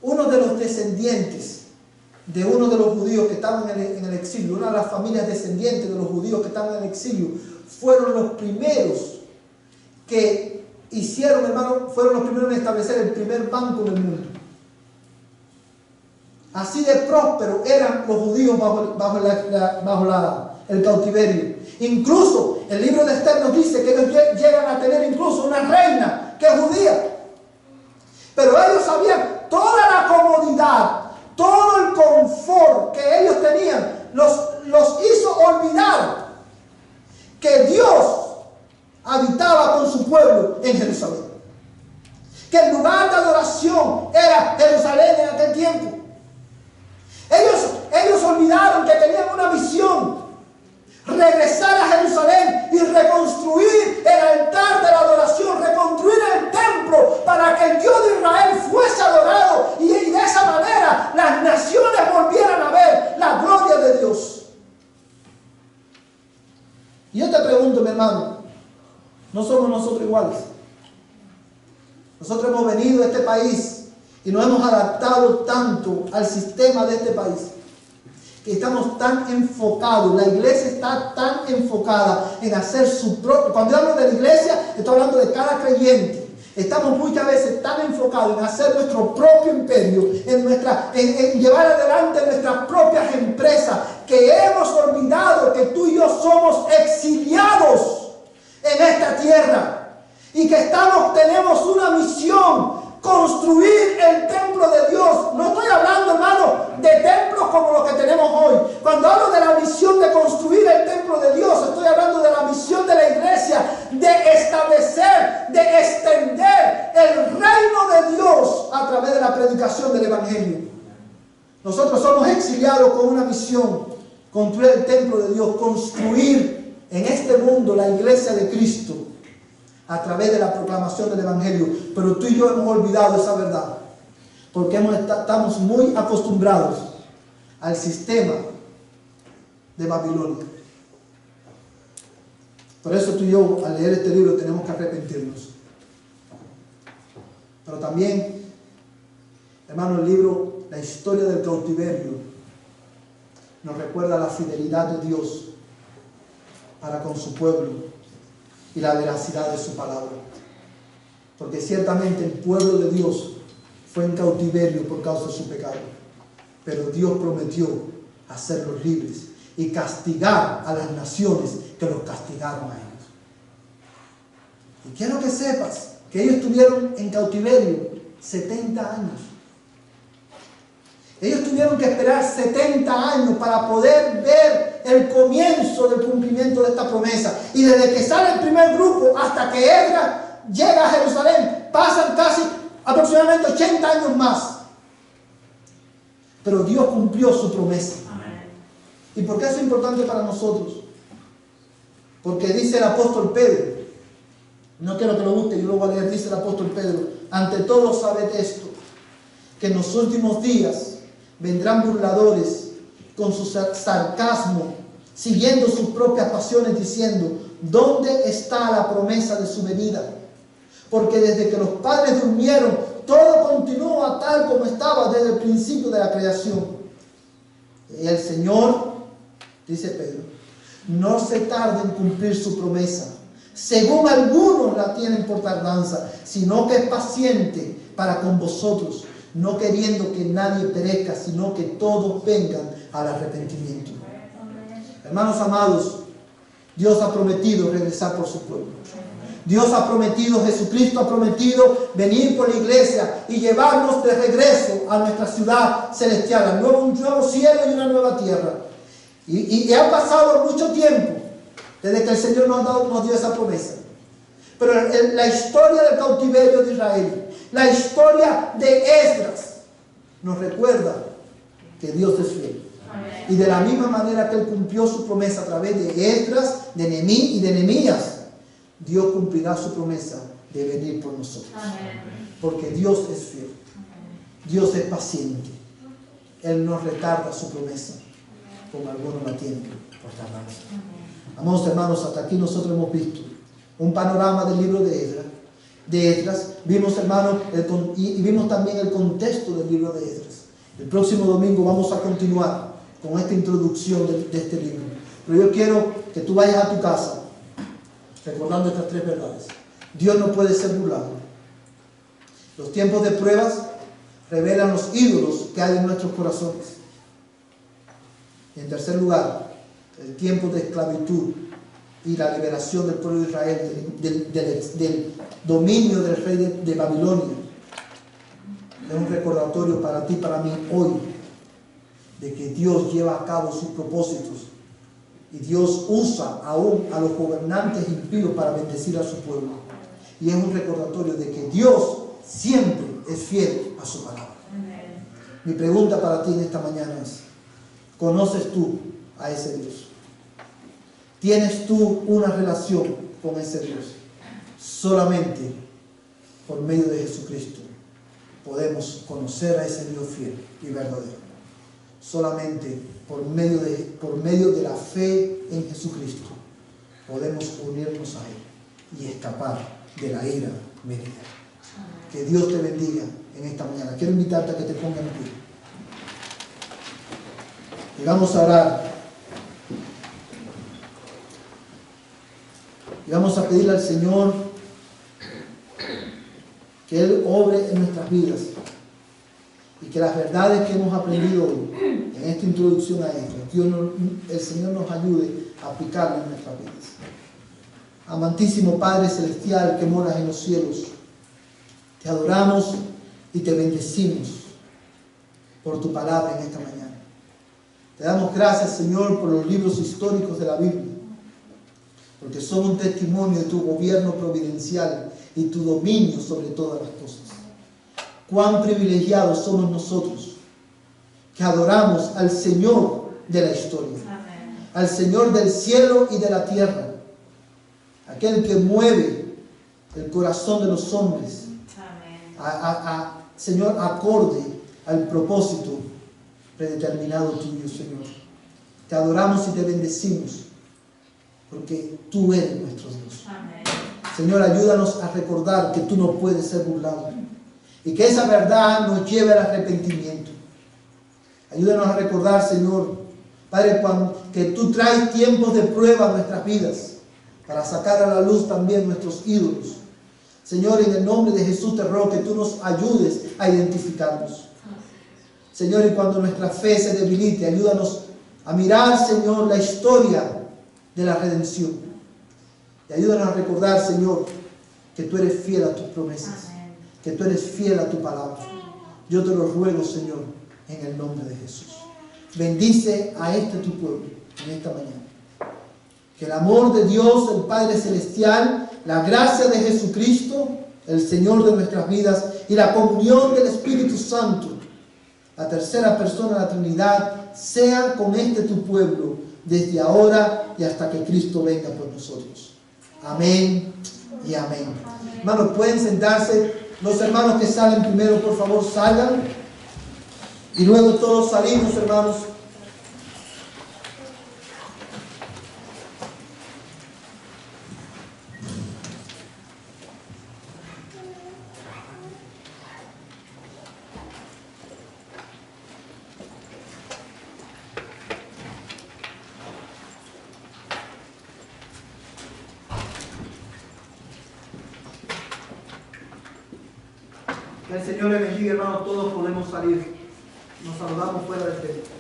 Uno de los descendientes de uno de los judíos que estaban en el exilio, una de las familias descendientes de los judíos que estaban en el exilio, fueron los primeros que hicieron, hermano, fueron los primeros en establecer el primer banco en el mundo. Así de próspero eran los judíos bajo el cautiverio. Incluso el libro de Esther nos dice que ellos llegan a tener incluso una reina que es judía. Pero ellos sabían toda la comodidad, todo el confort que ellos tenían, los hizo olvidar que Dios habitaba con su pueblo en Jerusalén. Que el lugar de adoración era Jerusalén en aquel tiempo. Ellos olvidaron que tenían una misión: regresar a Jerusalén y reconstruir el altar de la adoración, reconstruir el templo para que el Dios de Israel fuese adorado y de esa manera las naciones volvieran a ver la gloria de Dios. Y yo te pregunto, mi hermano, ¿no somos nosotros iguales? Nosotros hemos venido a este país y nos hemos adaptado tanto al sistema de este país que estamos tan enfocados, la iglesia está tan enfocada en hacer su propio. Cuando yo hablo de la iglesia, estoy hablando de cada creyente. Estamos muchas veces tan enfocados en hacer nuestro propio imperio, en llevar adelante nuestras propias empresas, que hemos olvidado que tú y yo somos exiliados en esta tierra y que tenemos una misión: construir el templo de Dios. No estoy hablando, hermano, de templos como los que tenemos hoy. Cuando hablo de la misión de construir el templo de Dios, estoy hablando de la misión de la iglesia, de establecer, de extender el reino de Dios a través de la predicación del evangelio. Nosotros somos exiliados con una misión construir el templo de Dios, construir en este mundo la iglesia de Cristo a través de la proclamación del Evangelio. Pero tú y yo hemos olvidado esa verdad, porque estamos muy acostumbrados al sistema de Babilonia. Por eso tú y yo, al leer este libro, tenemos que arrepentirnos. Pero también, hermano, el libro, la historia del cautiverio, nos recuerda la fidelidad de Dios para con su pueblo y la veracidad de su palabra. Porque ciertamente el pueblo de Dios fue en cautiverio por causa de su pecado, pero Dios prometió hacerlos libres y castigar a las naciones que los castigaron a ellos. Y quiero que sepas que ellos estuvieron en cautiverio 70 años. Ellos tuvieron que esperar 70 años para poder ver el comienzo del cumplimiento de esta promesa. Y desde que sale el primer grupo hasta que Esdras llega a Jerusalén, pasan casi aproximadamente 80 años más. Pero Dios cumplió su promesa. ¿Y por qué es importante para nosotros? Porque dice el apóstol Pedro, no quiero que lo busque, yo lo voy a leer, dice el apóstol Pedro: ante todo sabed esto, que en los últimos días vendrán burladores con su sarcasmo, siguiendo sus propias pasiones, diciendo: ¿dónde está la promesa de su venida? Porque desde que los padres durmieron, todo continúa tal como estaba desde el principio de la creación. Y el Señor, dice Pedro, no se tarda en cumplir su promesa, según algunos la tienen por tardanza, sino que es paciente para con vosotros, no queriendo que nadie perezca, sino que todos vengan al arrepentimiento. Hermanos amados, Dios ha prometido regresar por su pueblo. Dios ha prometido, Jesucristo ha prometido venir por la iglesia y llevarnos de regreso a nuestra ciudad celestial, un nuevo cielo y una nueva tierra. Y ha pasado mucho tiempo desde que el Señor nos dio esa promesa. Pero la historia del cautiverio de Israel, la historia de Esdras, nos recuerda que Dios es fiel. Amén. Y de la misma manera que Él cumplió su promesa a través de Esdras, de Nehemías y de Nehemías, Dios cumplirá su promesa de venir por nosotros. Amén. Porque Dios es fiel. Dios es paciente. Él no retarda su promesa, como algunos la tienen por tardanza. Amados hermanos, hasta aquí nosotros hemos visto un panorama del libro de Esdras. Vimos, hermanos, y vimos también el contexto del libro de Esdras. El próximo domingo vamos a continuar con esta introducción de este libro. Pero yo quiero que tú vayas a tu casa recordando estas tres verdades. Dios no puede ser burlado. Los tiempos de pruebas revelan los ídolos que hay en nuestros corazones. Y en tercer lugar, el tiempo de esclavitud y la liberación del pueblo de Israel del dominio del rey de Babilonia es un recordatorio para ti, para mí hoy, de que Dios lleva a cabo sus propósitos y Dios usa aún a los gobernantes impíos para bendecir a su pueblo. Y es un recordatorio de que Dios siempre es fiel a su palabra. Mi pregunta para ti en esta mañana es: ¿conoces tú a ese Dios? ¿Tienes tú una relación con ese Dios? Solamente por medio de Jesucristo podemos conocer a ese Dios fiel y verdadero. Solamente por medio de la fe en Jesucristo podemos unirnos a Él y escapar de la ira venidera. Que Dios te bendiga en esta mañana. Quiero invitarte a que te pongas en pie. Y vamos a orar. Y vamos a pedirle al Señor que Él obre en nuestras vidas y que las verdades que hemos aprendido hoy en esta introducción a esto, el Señor nos ayude a aplicarlas en nuestras vidas. Amantísimo Padre Celestial que moras en los cielos, te adoramos y te bendecimos por tu palabra en esta mañana. Te damos gracias, Señor, por los libros históricos de la Biblia, porque son un testimonio de tu gobierno providencial y tu dominio sobre todas las cosas. Cuán privilegiados somos nosotros que adoramos al Señor de la historia. Amén. al Señor del cielo y de la tierra, aquel que mueve el corazón de los hombres, Señor, acorde al propósito predeterminado tuyo, Señor. Te adoramos y te bendecimos, porque tú eres nuestro Dios. Amén. Señor, ayúdanos a recordar que tú no puedes ser burlado y que esa verdad nos lleve al arrepentimiento. Ayúdanos a recordar, Señor, Padre, que tú traes tiempos de prueba a nuestras vidas para sacar a la luz también nuestros ídolos. Señor, en el nombre de Jesús te ruego que tú nos ayudes a identificarlos. Señor, y cuando nuestra fe se debilite, ayúdanos a mirar, Señor, la historia de la redención. Y ayúdanos a recordar, Señor, que tú eres fiel a tus promesas. Amén. Que tú eres fiel a tu palabra. Yo te lo ruego, Señor, en el nombre de Jesús. Bendice a tu pueblo en esta mañana. Que el amor de Dios, el Padre Celestial, la gracia de Jesucristo, el Señor de nuestras vidas, y la comunión del Espíritu Santo, la tercera persona de la Trinidad, sea con tu pueblo, desde ahora y hasta que Cristo venga por nosotros. Amén y amén. Hermanos, pueden sentarse. Los hermanos que salen primero, por favor, salgan. Y luego todos salimos, hermanos. Que el Señor le bendiga, hermanos. Todos podemos salir. Nos saludamos fuera del templo.